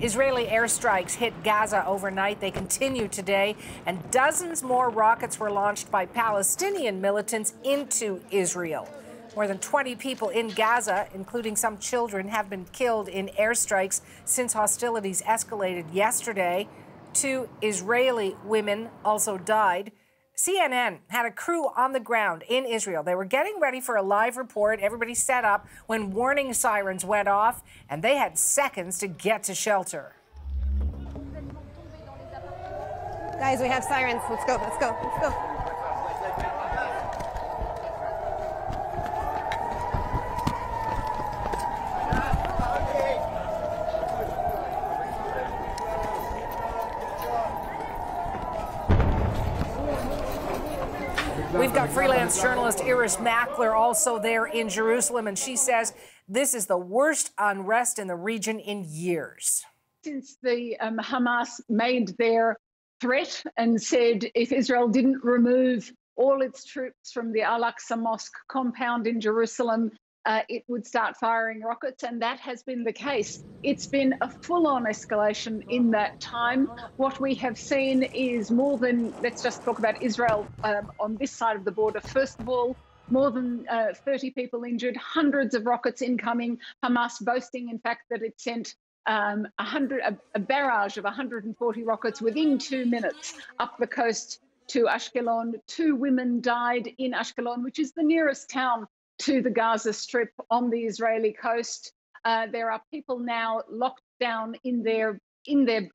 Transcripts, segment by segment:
Israeli airstrikes hit Gaza overnight. They continue today, and dozens more rockets were launched by Palestinian militants into Israel. More than 20 people in Gaza, including some children, have been killed in airstrikes since hostilities escalated yesterday. 2 Israeli women also died. CNN had a crew on the ground in Israel. They were getting ready for a live report. Everybody set up when warning sirens went off, and they had seconds to get to shelter. Guys, we have sirens. Let's go, let's go, let's go. We've got freelance journalist Iris Mackler also there in Jerusalem, and she says this is the worst unrest in the region in years. Since the Hamas made their threat and said if Israel didn't remove all its troops from the Al-Aqsa Mosque compound in Jerusalem, it would start firing rockets, and that has been the case. It's been a full-on escalation in that time. What we have seen is more than, let's just talk about Israel on this side of the border. First of all, more than 30 people injured, hundreds of rockets incoming, Hamas boasting, in fact, that it sent a barrage of 140 rockets within 2 minutes up the coast to Ashkelon. 2 women died in Ashkelon, which is the nearest town to the Gaza Strip on the Israeli coast. There are people now locked down in their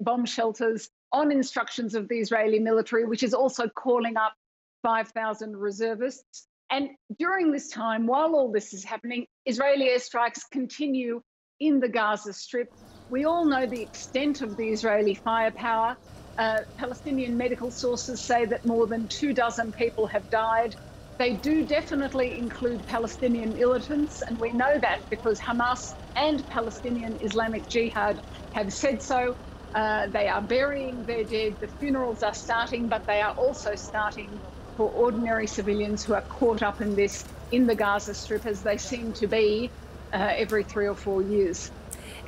bomb shelters on instructions of the Israeli military, which is also calling up 5,000 reservists. And during this time, while all this is happening, Israeli airstrikes continue in the Gaza Strip. We all know the extent of the Israeli firepower. Palestinian medical sources say that more than 24 people have died. They do definitely include Palestinian militants, and we know that because Hamas and Palestinian Islamic Jihad have said so. They are burying their dead. The funerals are starting, but they are also starting for ordinary civilians who are caught up in this in the Gaza Strip, as they seem to be every 3 or 4 years.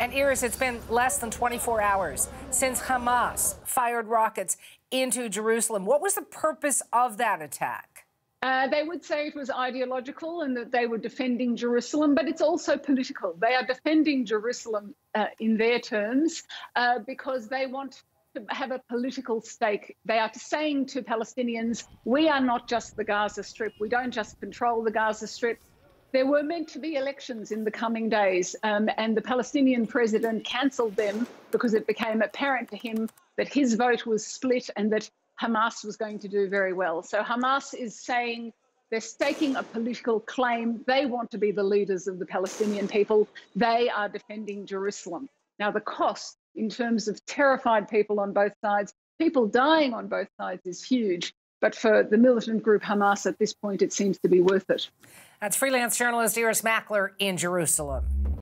And Iris, it's been less than 24 hours since Hamas fired rockets into Jerusalem. What was the purpose of that attack? They would say it was ideological and that they were defending Jerusalem, but it's also political. They are defending Jerusalem in their terms because they want to have a political stake. They are saying to Palestinians, we are not just the Gaza Strip. We don't just control the Gaza Strip. There were meant to be elections in the coming days, and the Palestinian president cancelled them because it became apparent to him that his vote was split and that Hamas was going to do very well. So Hamas is saying they're staking a political claim. They want to be the leaders of the Palestinian people. They are defending Jerusalem. Now, the cost in terms of terrified people on both sides, people dying on both sides, is huge. But for the militant group Hamas at this point, it seems to be worth it. That's freelance journalist Iris Mackler in Jerusalem.